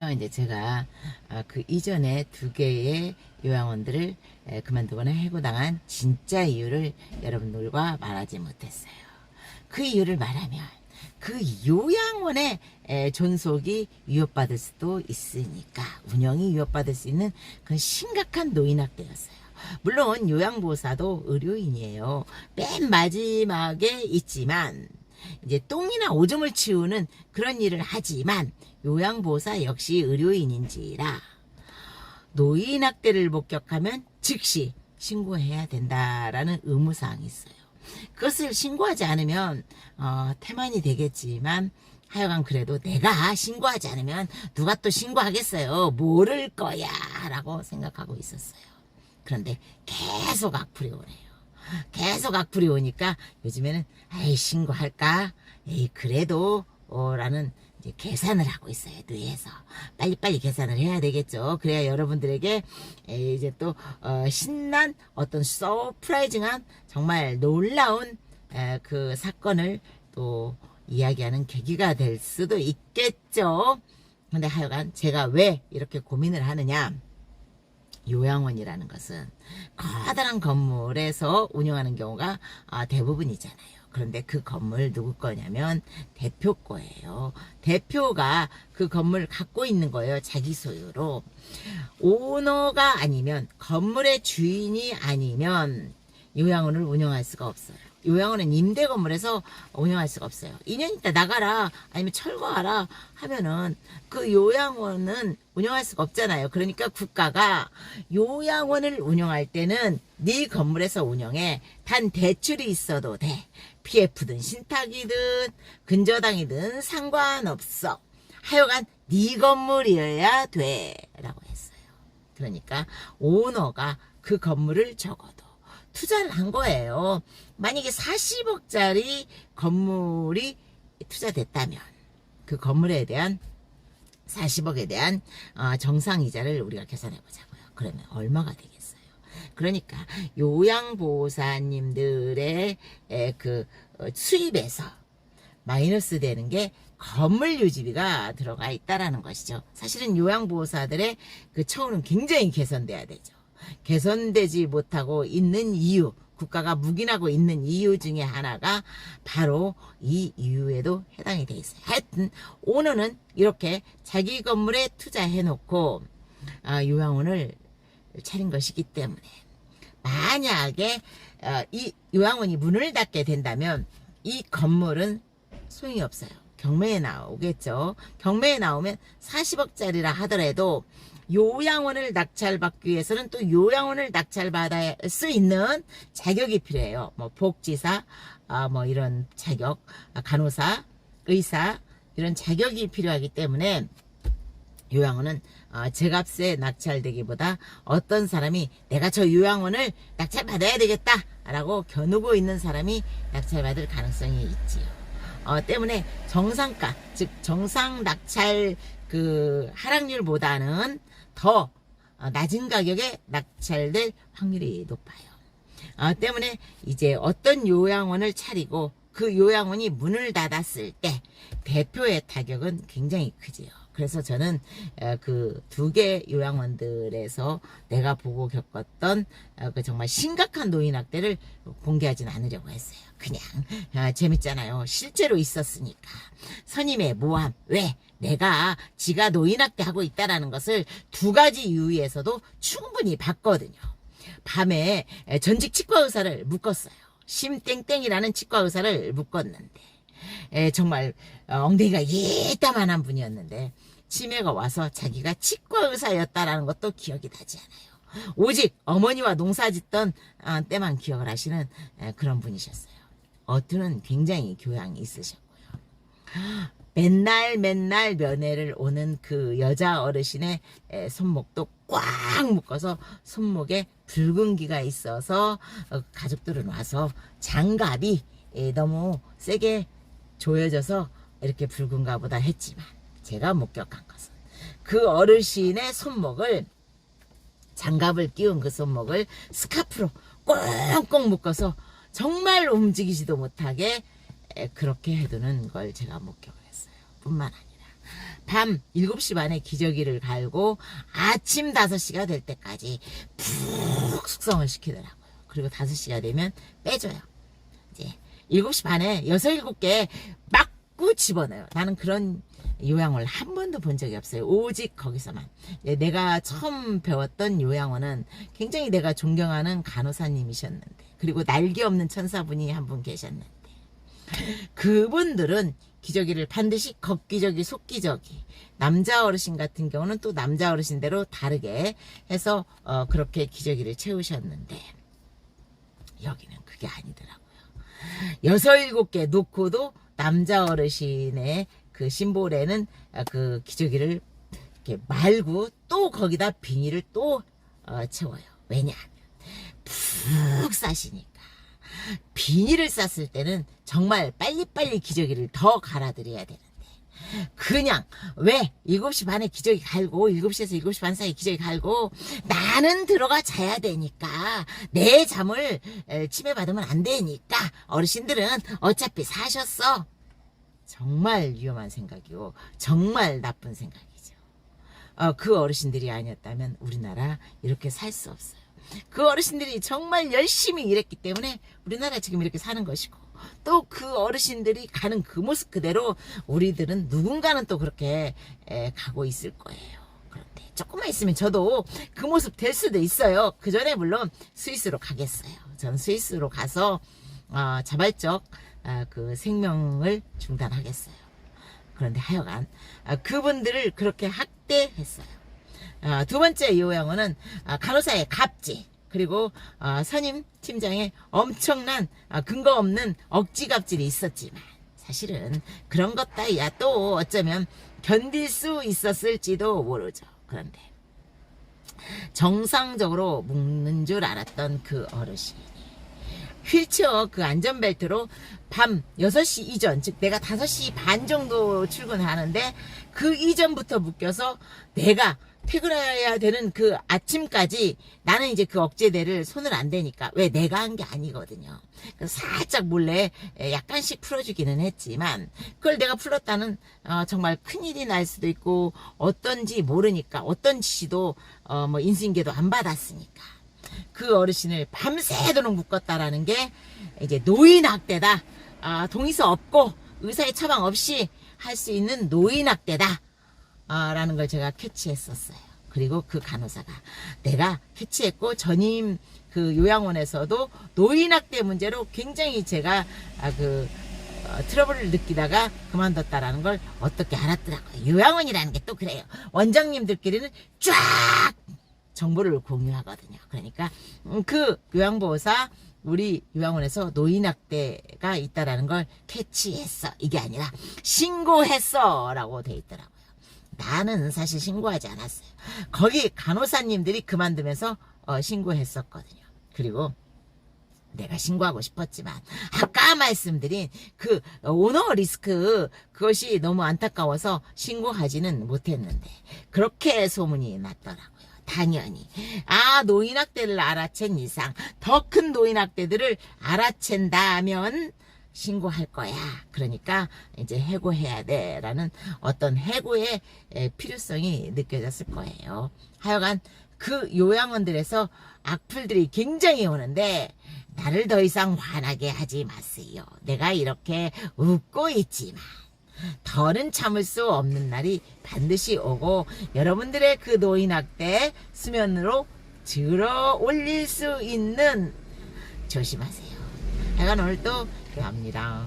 이제 제가 그 이전에 두 개의 요양원들을 그만두거나 해고당한 진짜 이유를 여러분들과 말하지 못했어요. 그 이유를 말하면 그 요양원의 존속이 위협받을 수도 있으니까, 운영이 위협받을 수 있는 그런 심각한 노인학대였어요. 물론 요양보호사도 의료인이에요. 맨 마지막에 있지만 이제 똥이나 오줌을 치우는 그런 일을 하지만 요양보호사 역시 의료인인지라 노인학대를 목격하면 즉시 신고해야 된다라는 의무사항이 있어요. 그것을 신고하지 않으면 태만이 되겠지만, 하여간 그래도 내가 신고하지 않으면 누가 또 신고하겠어요, 모를 거야 라고 생각하고 있었어요. 그런데 계속 악플이 오네요. 계속 악플이 오니까 요즘에는 에이 신고할까? 에이 그래도 라는 이제 계산을 하고 있어요. 뇌에서 빨리빨리 계산을 해야 되겠죠. 그래야 여러분들에게 이제 또 신난 어떤 서프라이징한 정말 놀라운 그 사건을 또 이야기하는 계기가 될 수도 있겠죠. 근데 하여간 제가 왜 이렇게 고민을 하느냐, 요양원이라는 것은 커다란 건물에서 운영하는 경우가 대부분이잖아요. 그런데 그 건물 누구 거냐면 대표 거예요. 대표가 그 건물을 갖고 있는 거예요. 자기 소유로. 오너가 아니면, 건물의 주인이 아니면 요양원을 운영할 수가 없어요. 요양원은 임대 건물에서 운영할 수가 없어요. 2년 있다 나가라 아니면 철거하라 하면은 그 요양원은 운영할 수가 없잖아요. 그러니까 국가가 요양원을 운영할 때는 네 건물에서 운영해. 단 대출이 있어도 돼. PF든 신탁이든 근저당이든 상관없어. 하여간 네 건물이어야 돼 라고 했어요. 그러니까 오너가 그 건물을 적어도 투자를 한 거예요. 만약에 40억짜리 건물이 투자됐다면 그 건물에 대한 40억에 대한 정상이자를 우리가 계산해 보자고요. 그러면 얼마가 되겠어요? 그러니까 요양보호사님들의 그 수입에서 마이너스 되는 게 건물 유지비가 들어가 있다라는 것이죠. 사실은 요양보호사들의 그 처우는 굉장히 개선돼야 되죠. 개선되지 못하고 있는 이유, 국가가 묵인하고 있는 이유 중에 하나가 바로 이 이유에도 해당이 돼 있어요. 하여튼 오너는 이렇게 자기 건물에 투자해놓고 요양원을 차린 것이기 때문에, 만약에 이 요양원이 문을 닫게 된다면 이 건물은 소용이 없어요. 경매에 나오겠죠. 경매에 나오면 40억짜리라 하더라도 요양원을 낙찰받기 위해서는 또 요양원을 낙찰받을 수 있는 자격이 필요해요. 뭐 복지사, 뭐 이런 자격, 간호사, 의사, 이런 자격이 필요하기 때문에 요양원은 제값에 낙찰되기보다 어떤 사람이 내가 저 요양원을 낙찰받아야 되겠다 라고 겨누고 있는 사람이 낙찰받을 가능성이 있지요. 때문에 정상가, 즉 정상 낙찰 그 하락률보다는 더 낮은 가격에 낙찰될 확률이 높아요. 때문에 이제 어떤 요양원을 차리고 그 요양원이 문을 닫았을 때 대표의 타격은 굉장히 크지요. 그래서 저는 그 두 개 요양원들에서 내가 보고 겪었던 그 정말 심각한 노인학대를 공개하지는 않으려고 했어요. 그냥 재밌잖아요. 실제로 있었으니까. 선임의 모함. 왜? 내가 지가 노인학대하고 있다는 것을 두 가지 이유에서도 충분히 봤거든요. 밤에 전직 치과의사를 묶었어요. 심땡땡이라는 치과의사를 묶었는데 정말 엉덩이가 예따만한 분이었는데 치매가 와서 자기가 치과의사였다라는 것도 기억이 나지 않아요. 오직 어머니와 농사짓던 때만 기억을 하시는 그런 분이셨어요. 어투는 굉장히 교양이 있으셨고요. 맨날 면회를 오는 그 여자 어르신의 손목도 꽉 묶어서 손목에 붉은기가 있어서 가족들은 와서 장갑이 너무 세게 조여져서 이렇게 붉은가 보다 했지만, 제가 목격한 것은 그 어르신의 손목을, 장갑을 끼운 그 손목을 스카프로 꽁꽁 묶어서 정말 움직이지도 못하게 그렇게 해두는 걸 제가 목격을 했어요. 뿐만 아니라 밤 7시 반에 기저귀를 갈고 아침 5시가 될 때까지 푹 숙성을 시키더라고요. 그리고 5시가 되면 빼줘요. 이제 7시 반에 6, 7개 막고 집어넣어요. 나는 그런 요양원을 한 번도 본 적이 없어요. 오직 거기서만. 내가 처음 배웠던 요양원은 굉장히 내가 존경하는 간호사님이셨는데, 그리고 날개 없는 천사분이 한 분 계셨는데, 그분들은 기저귀를 반드시 겉기저귀, 속기저귀, 남자 어르신 같은 경우는 또 남자 어르신대로 다르게 해서 그렇게 기저귀를 채우셨는데, 여기는 그게 아니더라고요. 6, 7개 놓고도 남자 어르신의 그 심볼에는 그 기저귀를 이렇게 말고 또 거기다 비닐을 또 채워요. 왜냐하면 푹 싸시니까. 비닐을 쌌을 때는 정말 빨리빨리 기저귀를 더 갈아드려야 되는데, 그냥 왜 7시 반에 기저귀 갈고 7시에서 7시 반 사이 기저귀 갈고 나는 들어가 자야 되니까, 내 잠을 침해받으면 안 되니까 어르신들은 어차피 사셨어. 정말 위험한 생각이고 정말 나쁜 생각이죠. 그 어르신들이 아니었다면 우리나라 이렇게 살 수 없어요. 그 어르신들이 정말 열심히 일했기 때문에 우리나라 지금 이렇게 사는 것이고, 또 그 어르신들이 가는 그 모습 그대로 우리들은 누군가는 또 그렇게 가고 있을 거예요. 그런데 조금만 있으면 저도 그 모습 될 수도 있어요. 그 전에 물론 스위스로 가겠어요. 전 스위스로 가서 자발적 그 생명을 중단하겠어요. 그런데 하여간 그분들을 그렇게 학대했어요. 두 번째 요양원은 간호사의 갑질, 그리고 선임 팀장의 엄청난 근거 없는 억지 갑질이 있었지만, 사실은 그런 것 따위야 또 어쩌면 견딜 수 있었을지도 모르죠. 그런데 정상적으로 묶는 줄 알았던 그 어르신이 휠체어 그 안전벨트로 밤 6시 이전, 즉 내가 5시 반 정도 출근하는데 그 이전부터 묶여서 내가 퇴근해야 되는 그 아침까지 나는 이제 그 억제대를 손을 안 대니까, 왜 내가 한 게 아니거든요. 그래서 살짝 몰래 약간씩 풀어주기는 했지만, 그걸 내가 풀었다는 정말 큰일이 날 수도 있고, 어떤지 모르니까, 어떤 지시도 뭐 인수인계도 안 받았으니까 그 어르신을 밤새도록 묶었다라는 게 이제 노인학대다. 동의서 없고 의사의 처방 없이 할 수 있는 노인학대다. 라는 걸 제가 캐치했었어요. 그리고 그 간호사가 내가 캐치했고, 전임 그 요양원에서도 노인학대 문제로 굉장히 제가 트러블을 느끼다가 그만뒀다라는 걸 어떻게 알았더라고요. 요양원이라는 게 또 그래요. 원장님들끼리는 쫙 정보를 공유하거든요. 그러니까 그 요양보호사 우리 요양원에서 노인학대가 있다라는 걸 캐치했어. 이게 아니라 신고했어 라고 돼 있더라고요. 나는 사실 신고하지 않았어요. 거기 간호사님들이 그만두면서 신고했었거든요. 그리고 내가 신고하고 싶었지만 아까 말씀드린 그 오너 리스크, 그것이 너무 안타까워서 신고하지는 못했는데 그렇게 소문이 났더라고요. 당연히 노인학대를 알아챈 이상 더 큰 노인학대들을 알아챈다면 신고할 거야. 그러니까 이제 해고해야 돼 라는 어떤 해고의 필요성이 느껴졌을 거예요. 하여간 그 요양원들에서 악플들이 굉장히 오는데, 나를 더 이상 화나게 하지 마세요. 내가 이렇게 웃고 있지만 더는 참을 수 없는 날이 반드시 오고, 여러분들의 그 노인학대 수면으로 들어 올릴 수 있는, 조심하세요. 하여간 오늘 또 합니다.